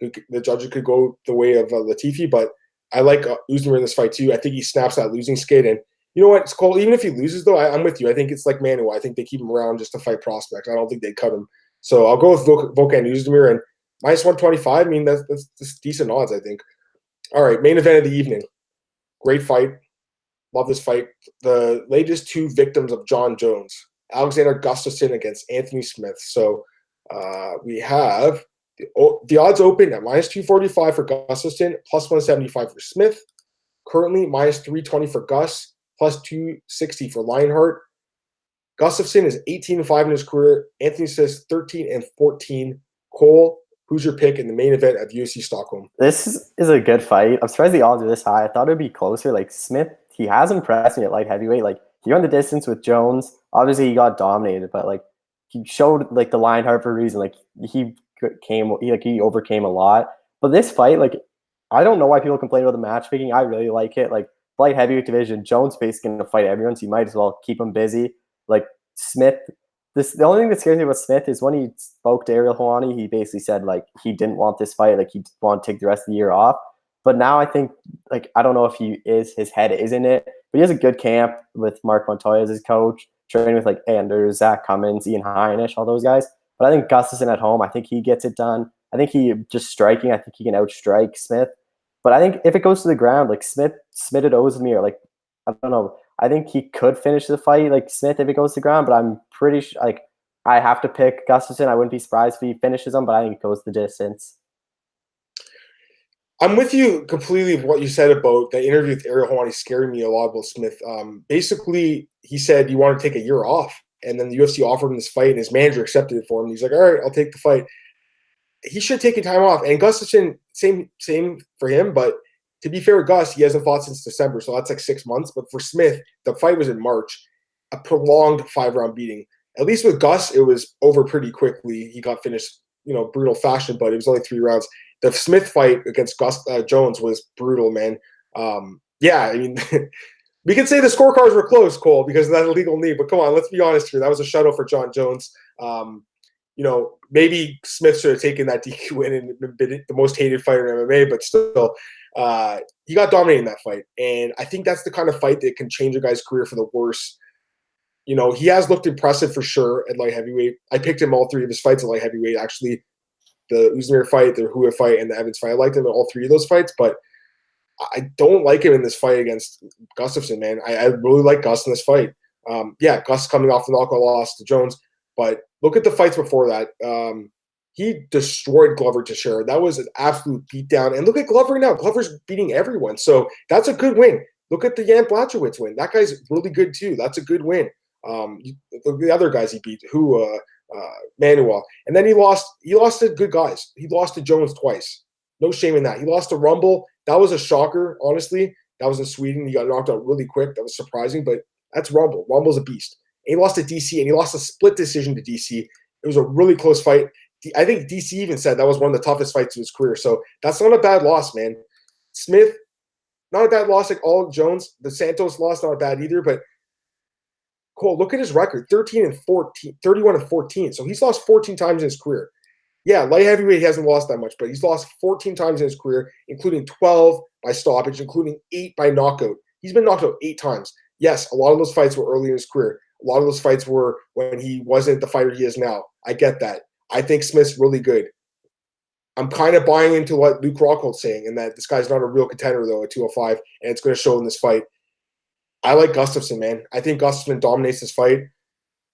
The judges could go the way of Latifi, but I like Ozdemir in this fight too. I think he snaps that losing skid, and you know what, it's Cole. Even if he loses, though, I'm with you. I think it's like Manuwa. I think they keep him around just to fight prospects. I don't think they cut him. So I'll go with Volkan Ozdemir and minus 125. I mean, that's decent odds, I think. All right, main event of the evening. Great fight. Love this fight. The latest 2 victims of Jon Jones. Alexander Gustafsson against Anthony Smith. So we have the odds open at minus 245 for Gustafsson, plus 175 for Smith. Currently, minus 320 for Gus, plus 260 for Lionheart. Gustafsson is 18-5 in his career. Anthony Smith 13-14. Cole, who's your pick in the main event of UFC Stockholm? This is a good fight. I'm surprised the odds are this high. I thought it would be closer. Like Smith, he has impressed me at light heavyweight. Like he went the distance with Jones. Obviously, he got dominated, but like he showed like the Lionheart for a reason. Like he overcame a lot. But this fight, like I don't know why people complain about the matchmaking. I really like it. Like light heavyweight division, Jones basically going to fight everyone, so you might as well keep him busy. Like Smith. The only thing that scares me about Smith is when he spoke to Ariel Helwani, he basically said like he didn't want this fight, like he wanted to take the rest of the year off. But now I think like I don't know if his head is in it, but he has a good camp with Mark Montoya as his coach, training with like Anders, Zach Cummins, Ian Heinisch, all those guys. But I think Gustafsson at home, I think he gets it done. I think he just striking, I think he can outstrike Smith. But I think if it goes to the ground, like Smith at Ozdemir, like I don't know. I think he could finish the fight like Smith if it goes to the ground, but I'm pretty sure like I have to pick Gustafsson. I wouldn't be surprised if he finishes him, but I think it goes the distance. I'm with you completely with what you said about the interview with Ariel Helwani scaring me a lot about Smith. Basically, he said he wanted to take a year off, and then the UFC offered him this fight, and his manager accepted it for him. He's like, all right, I'll take the fight. He should take a time off. And Gustafsson, same for him, but to be fair with Gus, he hasn't fought since December, so that's like 6 months. But for Smith, the fight was in March, a prolonged 5-round beating. At least with Gus, it was over pretty quickly. He got finished, brutal fashion, but it was only 3 rounds. The Smith fight against Jones was brutal, man. Yeah, I mean, we can say the scorecards were close, Cole, because of that illegal knee. But come on, let's be honest here. That was a shutout for Jon Jones. Maybe Smith should have taken that DQ win and been the most hated fighter in MMA, but still, he got dominated in that fight. And I think that's the kind of fight that can change a guy's career for the worse. He has looked impressive for sure at light heavyweight. I picked him all 3 of his fights at light heavyweight, actually. The Ozdemir fight, the Rua fight, and the Evans fight. I liked him in all 3 of those fights, but I don't like him in this fight against Gustafsson, man. I really like Gus in this fight. Gus coming off the knockout loss to Jones, but look at the fights before that. He destroyed Glover Teixeira. That was an absolute beatdown. And look at Glover now. Glover's beating everyone. So that's a good win. Look at the Jan Blachowicz win. That guy's really good too. That's a good win. The other guys he beat, Manuwa, and then he lost to good guys. He lost to Jones twice. No shame in that. He lost to Rumble. That was a shocker, honestly. That was in Sweden. He got knocked out really quick. That was surprising, but that's Rumble. Rumble's a beast. And he lost to DC, and he lost a split decision to DC. It was a really close fight. I think DC even said that was one of the toughest fights of his career. So that's not a bad loss, man. Smith, not a bad loss like all Jones. The Santos loss, not bad either. But Cole, look at his record: 31-14. So he's lost 14 times in his career. Yeah, light heavyweight he hasn't lost that much, but he's lost 14 times in his career, including 12 by stoppage, including 8 by knockout. He's been knocked out 8 times. Yes, a lot of those fights were early in his career. A lot of those fights were when he wasn't the fighter he is now. I get that. I think Smith's really good. I'm kind of buying into what Luke Rockhold's saying, and that this guy's not a real contender, though, at 205, and it's going to show in this fight. I like Gustafsson, man. I think Gustafsson dominates this fight.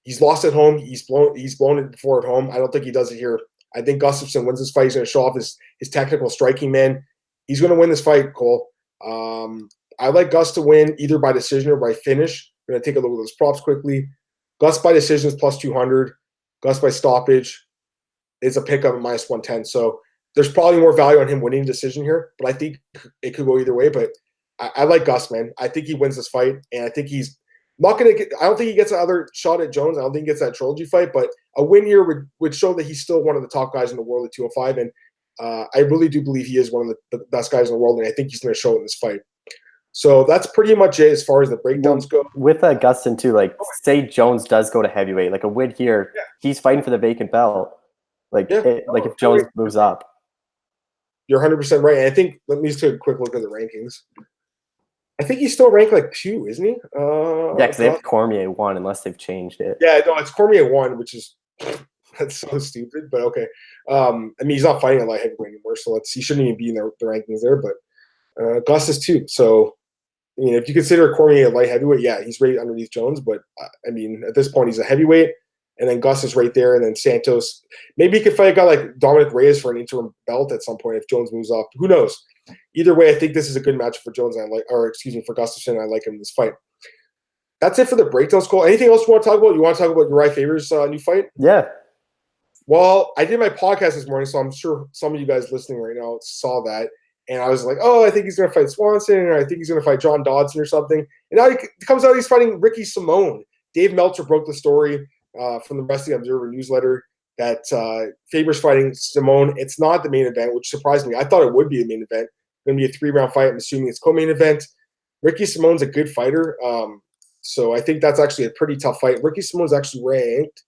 He's lost at home. He's blown it before at home. I don't think he does it here. I think Gustafsson wins this fight. He's going to show off his technical striking, man. He's going to win this fight, Cole. I like Gus to win either by decision or by finish. I'm going to take a look at those props quickly. Gus by decision is plus 200. Gus by stoppage is a pickup at minus 110. So there's probably more value on him winning decision here, but I think it could go either way. But I like Gus, man. I think he wins this fight, and I think he's not going to get – I don't think he gets another shot at Jones. I don't think he gets that trilogy fight, but a win here would show that he's still one of the top guys in the world at 205, and I really do believe he is one of the best guys in the world, and I think he's going to show it in this fight. So that's pretty much it as far as the breakdowns go. With Gustin, too, like, say Jones does go to heavyweight, like a win here, he's fighting for the vacant belt. If Jones moves up. You're 100% right. And I think, let me just take a quick look at the rankings. I think he's still ranked like 2, isn't he? Yeah, because they have Cormier 1 unless they've changed it. Yeah, no, it's Cormier 1, which is that's so stupid, but okay. I mean, he's not fighting at light heavyweight anymore, so he shouldn't even be in the rankings there. But Gus is 2, so I mean, if you consider Cormier a light heavyweight, yeah, he's right underneath Jones. But I mean, at this point, he's a heavyweight, and then Gus is right there, and then Santos. Maybe he could fight a guy like Dominic Reyes for an interim belt at some point if Jones moves up. Who knows? Either way, I think this is a good match for Jones. For Gustafsson. I like him in this fight. That's it for the breakdowns, Cole. Anything else you want to talk about? You want to talk about Uriah Faber's new fight? Yeah. Well, I did my podcast this morning, so I'm sure some of you guys listening right now saw that. And I was like, oh, I think he's going to fight Swanson, or I think he's going to fight John Dodson or something. And now it comes out he's fighting Ricky Simone. Dave Meltzer broke the story from the Wrestling Observer newsletter that Faber's fighting Simone. It's not the main event, which surprised me. I thought it would be the main event. Going to be a 3-round fight. I'm assuming it's co-main event. Ricky Simone's a good fighter, so I think that's actually a pretty tough fight. Ricky Simone's actually ranked.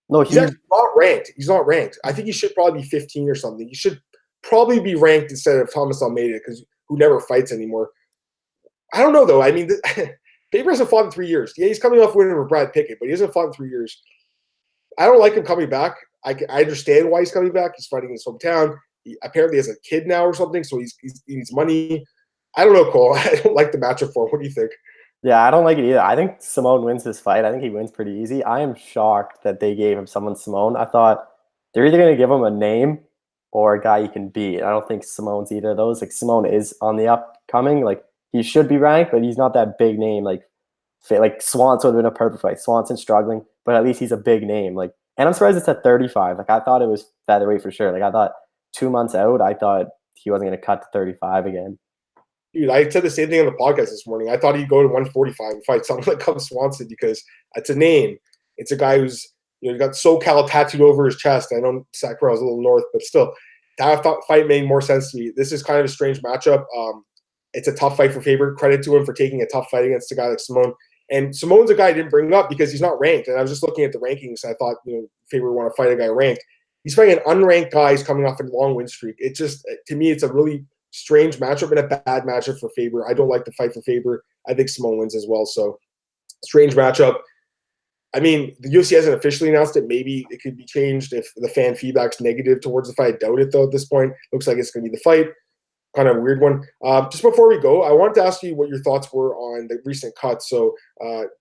No, he's actually not ranked. He's not ranked. I think he should probably be 15 or something. He should probably be ranked instead of Thomas Almeida, who never fights anymore. I don't know, though. I mean, Faber hasn't fought in 3 years. Yeah, he's coming off winning with Brad Pickett, but he hasn't fought in 3 years. I don't like him coming back. I understand why he's coming back. He's fighting in his hometown. He apparently has a kid now or something, so he needs money. I don't know, Cole. I don't like the matchup for him. What do you think? Yeah, I don't like it either. I think Simone wins this fight. I think he wins pretty easy. I am shocked that they gave him someone Simone. I thought they're either going to give him a name or a guy he can beat. I don't think Simone's either of those. Like, Simone is on the upcoming. Like, he should be ranked, but he's not that big name. Like Swanson would have been a perfect fight. Swanson's struggling, but at least he's a big name. Like, and I'm surprised it's at 35. Like, I thought it was featherweight for sure. Like, I thought 2 months out, I thought he wasn't going to cut to 35 again. Dude, I said the same thing on the podcast this morning. I thought he'd go to 145 and fight someone like Cub Swanson because it's a name. It's a guy who's got SoCal tattooed over his chest. I know Sacramento's a little north, but still, that fight made more sense to me. This is kind of a strange matchup. It's a tough fight for Faber. Credit to him for taking a tough fight against a guy like Simone. And Simone's a guy I didn't bring up because he's not ranked. And I was just looking at the rankings. And I thought, Faber would want to fight a guy ranked. He's fighting an unranked guy. He's coming off a long win streak. It just, to me, it's a really strange matchup and a bad matchup for Faber. I don't like the fight for Faber. I think Simone wins as well. So, strange matchup. I mean, the UFC hasn't officially announced it. Maybe it could be changed if the fan feedback's negative towards the fight. I doubt it, though, at this point. Looks like it's going to be the fight. Kind of a weird one. Just before we go, I wanted to ask you what your thoughts were on the recent cuts. So,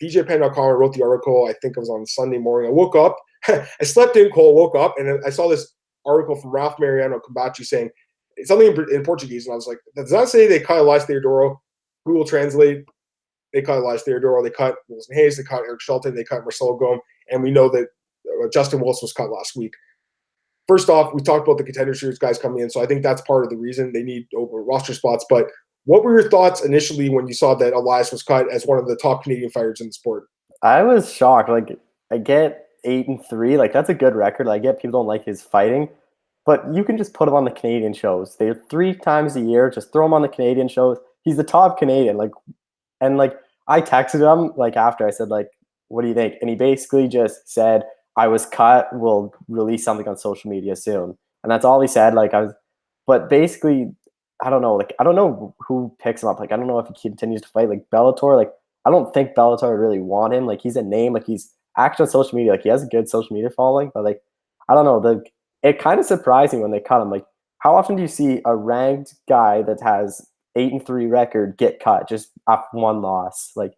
BJPen.com wrote the article. I think it was on Sunday morning. I woke up. I slept in, Cole, woke up, and I saw this article from Ralph Mariano Combachi saying something in Portuguese. And I was like, does that say they cut Elias Theodoro? Google Translate. They cut Elias Theodoro. They cut Wilson Hayes. They cut Eric Shelton. They cut Marcelo Gomez. And we know that Justin Wilson was cut last week. First off, we talked about the Contender Series guys coming in, so I think that's part of the reason they need open roster spots. But what were your thoughts initially when you saw that Elias was cut as one of the top Canadian fighters in the sport? I was shocked. Like, I get 8-3. Like, that's a good record. I get people don't like his fighting, but you can just put him on the Canadian shows. They're 3 times a year. Just throw him on the Canadian shows. He's the top Canadian. Like, and like I texted him like after I said like, what do you think? And he basically just said, I was cut. We'll release something on social media soon. And that's all he said. Like but basically, I don't know. Like, I don't know who picks him up. Like, I don't know if he continues to fight. Like, Bellator, like, I don't think Bellator would really want him. Like, he's a name. Like, he's active on social media. Like, he has a good social media following. But, like, I don't know. It kind of surprising when they cut him. Like, how often do you see a ranked guy that has 8-3 record get cut just off one loss? Like,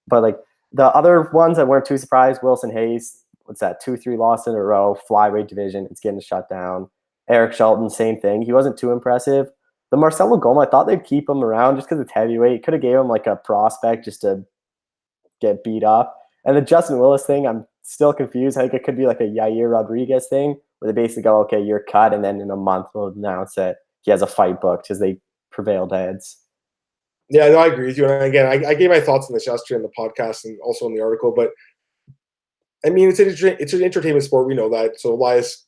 but, like, the other ones that weren't too surprised, Wilson Hayes, what's that, 2-3 loss in a row, flyweight division, it's getting shut down. Eric Shelton, same thing. He wasn't too impressive. The Marcelo Goma, I thought they'd keep him around just because it's heavyweight. Could have gave him like a prospect just to get beat up. And the Justin Willis thing, I'm still confused. I think it could be like a Yair Rodriguez thing where they basically go, okay, you're cut, and then in a month we'll announce that he has a fight booked because they prevailed heads. Yeah, no, I agree with you. And again, I gave my thoughts on this yesterday in the podcast and also in the article. But I mean, it's an entertainment sport. We know that. So Elias,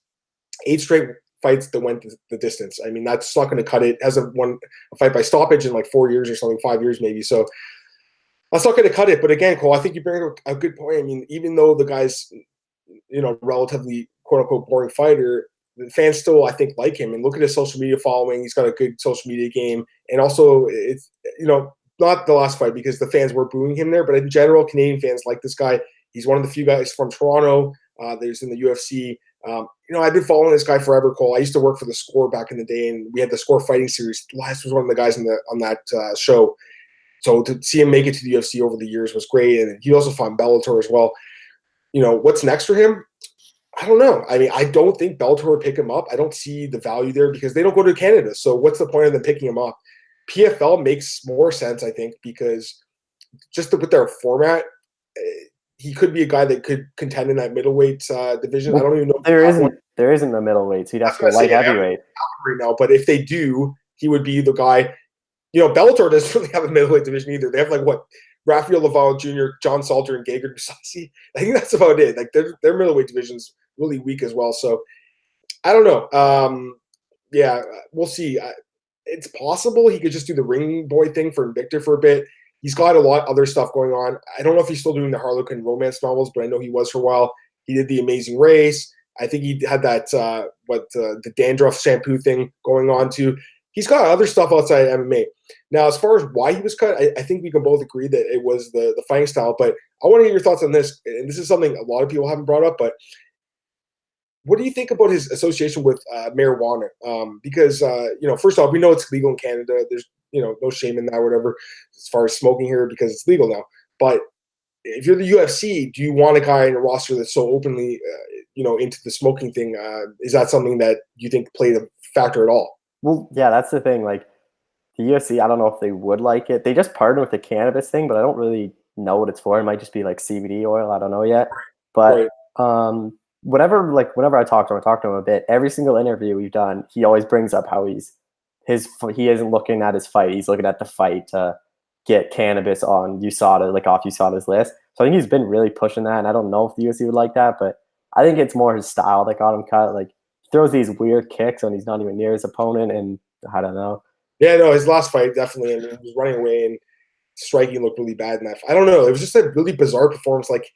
8 straight fights that went the distance. I mean, that's not going to cut it. Hasn't won a fight by stoppage in like 4 years or something, 5 years maybe. So that's not going to cut it. But again, Cole, I think you bring up a good point. I mean, even though the guy's, relatively quote unquote boring fighter, the fans still, I think, like him. And look at his social media following. He's got a good social media game. And also, it's, not the last fight because the fans were booing him there, but in general, Canadian fans like this guy. He's one of the few guys from Toronto that's in the UFC. I've been following this guy forever, Cole. I used to work for The Score back in the day, and we had the Score fighting series. Elias was one of the guys on that show. So to see him make it to the UFC over the years was great, and he also fought Bellator as well. What's next for him? I don't know. I mean, I don't think Bellator would pick him up. I don't see the value there because they don't go to Canada. So what's the point of them picking him up? PFL makes more sense, I think, because just with their format, he could be a guy that could contend in that middleweight division. Well, I don't even know. There isn't a middleweight, so he'd have to go light heavyweight right now. But if they do, he would be the guy. Bellator doesn't really have a middleweight division either. They have Rafael Laval Jr., John Salter, and Gegard Mousasi. I think that's about it. Like their middleweight division's really weak as well. So I don't know. Yeah, we'll see. It's possible he could just do the ring boy thing for Invicta for a bit. He's got a lot of other stuff going on. I don't know if he's still doing the Harlequin romance novels, but I know he was for a while. He did The Amazing Race. I think he had that the dandruff shampoo thing going on too. He's got other stuff outside MMA. Now, as far as why he was cut, I think we can both agree that it was the fighting style. But I want to get your thoughts on this. And this is something a lot of people haven't brought up, but what do you think about his association with marijuana? Because, first off, we know it's legal in Canada. There's, no shame in that or whatever as far as smoking here because it's legal now. But if you're the UFC, do you want a guy in a roster that's so openly, into the smoking thing? Is that something that you think played a factor at all? Well, yeah, that's the thing. Like the UFC, I don't know if they would like it. They just partnered with the cannabis thing, but I don't really know what it's for. It might just be like CBD oil. I don't know yet. But whenever I talk to him a bit. Every single interview we've done, he always brings up how he isn't looking at his fight. He's looking at the fight to get cannabis on USADA, like off USADA's list. So I think he's been really pushing that, and I don't know if the UFC would like that, but I think it's more his style that got him cut. Like he throws these weird kicks when he's not even near his opponent, and I don't know. Yeah, no, his last fight definitely, and he was running away and striking looked really bad in that. I don't know. It was just a really bizarre performance. Like,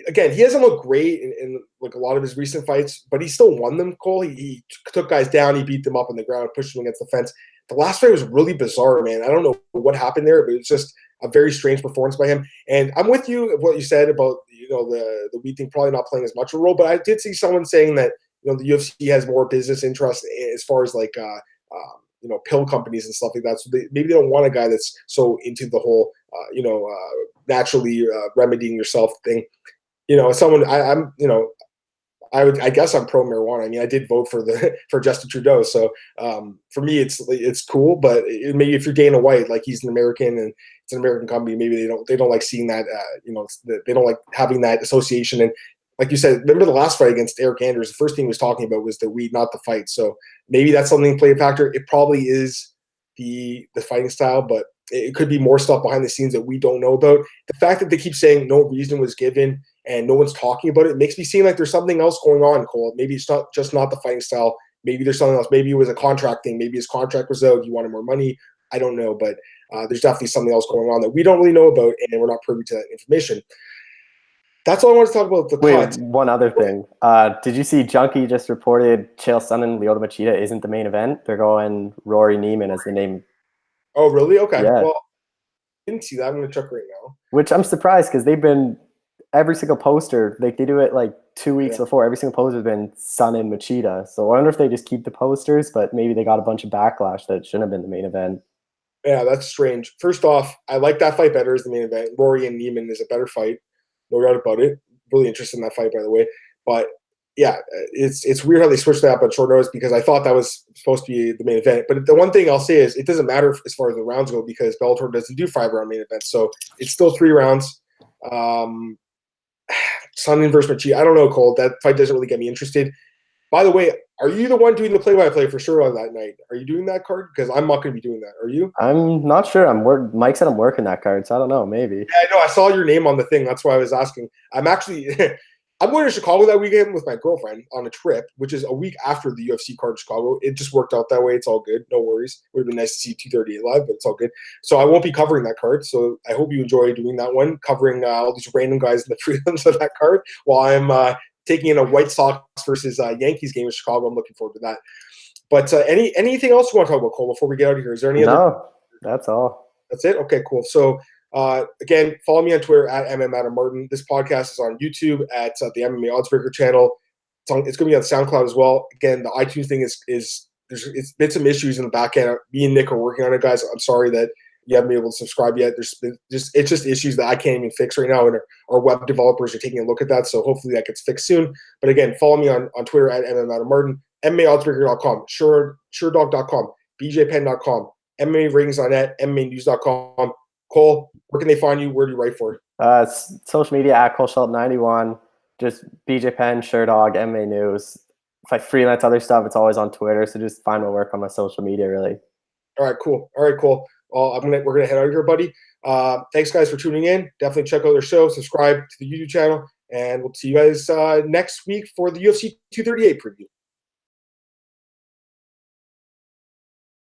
again, he hasn't looked great in like a lot of his recent fights, but he still won them, Cole. He took guys down, he beat them up on the ground, pushed them against the fence. The last fight was really bizarre, man. I don't know what happened there, but it's just a very strange performance by him. And I'm with you of what you said about the weed thing probably not playing as much of a role, but I did see someone saying that the UFC has more business interest as far as like pill companies and stuff like that. So maybe they don't want a guy that's so into the whole naturally remedying yourself thing. Someone I guess I'm pro marijuana. I mean, I did vote for Justin Trudeau, so for me, it's cool. But maybe if you're Dana White, like he's an American and it's an American company, maybe they don't like seeing that. They don't like having that association. And like you said, remember the last fight against Eric Anders, the first thing he was talking about was the weed, not the fight. So maybe that's something to play a factor. It probably is the fighting style, but it could be more stuff behind the scenes that we don't know about. The fact that they keep saying no reason was given and no one's talking about it makes me seem like there's something else going on, Cole. Maybe it's not the fighting style. Maybe there's something else. Maybe it was a contract thing. Maybe his contract was out. He wanted more money. I don't know, but there's definitely something else going on that we don't really know about, and we're not privy to that information. That's all I want to talk about. The cut. One other thing. Did you see Junkie just reported Chael Sonnen and Lyoto Machida isn't the main event? They're going Rory Neiman as the name. Oh, really? Okay. Yeah. Well, I didn't see that. I'm going to check right now. Which I'm surprised because they've been every single poster. Like they do it like 2 weeks before. Every single poster has been Sonnen and Machida. So I wonder if they just keep the posters, but maybe they got a bunch of backlash that it shouldn't have been the main event. Yeah, that's strange. First off, I like that fight better as the main event. Rory and Neiman is a better fight. No doubt about it. Really interested in that fight, by the way. But yeah, it's weird how they switched that up on short notice because I thought that was supposed to be the main event. But the one thing I'll say is it doesn't matter as far as the rounds go because Bellator doesn't do 5-round main events. So it's still 3 rounds. Sonnen versus Machida. I don't know, Cole. That fight doesn't really get me interested. By the way, are you the one doing the play-by-play for sure on that night? Are you doing that card? Because I'm not going to be doing that. Are you? I'm not sure. Mike said I'm working that card, so I don't know. Maybe. Yeah, I know. I saw your name on the thing. That's why I was asking. I'm actually I'm going to Chicago that weekend with my girlfriend on a trip, which is a week after the UFC card in Chicago. It just worked out that way. It's all good. No worries. It would have been nice to see 238 live, but it's all good. So I won't be covering that card. So I hope you enjoy doing that one, covering all these random guys in the prelims of that card while I'm taking in a White Sox versus Yankees game in Chicago. I'm looking forward to that. But anything else you want to talk about, Cole, before we get out of here? Is there any other? No, that's all. That's it? Okay, cool. So again, follow me on Twitter at MMAdamMartin. This podcast is on YouTube at the MMA Oddsbreaker channel. It's going to be on SoundCloud as well. Again, the iTunes thing is it's been some issues in the back end. Me and Nick are working on it, guys. I'm sorry that you haven't been able to subscribe yet. It's just issues that I can't even fix right now, and our web developers are taking a look at that. So hopefully that gets fixed soon. But again, follow me on Twitter at MMAdamMartin, MMAOddsbreaker.com, SureDog.com, BJPenn.com, MMARatings.net, MMAnews.com. Cole, where can they find you? Where do you write for? Social media at Cole Shelton 91. Just BJ Penn, SureDog, MMA News. If I freelance other stuff, it's always on Twitter. So just find my work on my social media, really. All right, cool. Well, we're gonna head out of here, buddy. Thanks, guys, for tuning in. Definitely check out their show. Subscribe to the YouTube channel, and we'll see you guys next week for the UFC 238 preview.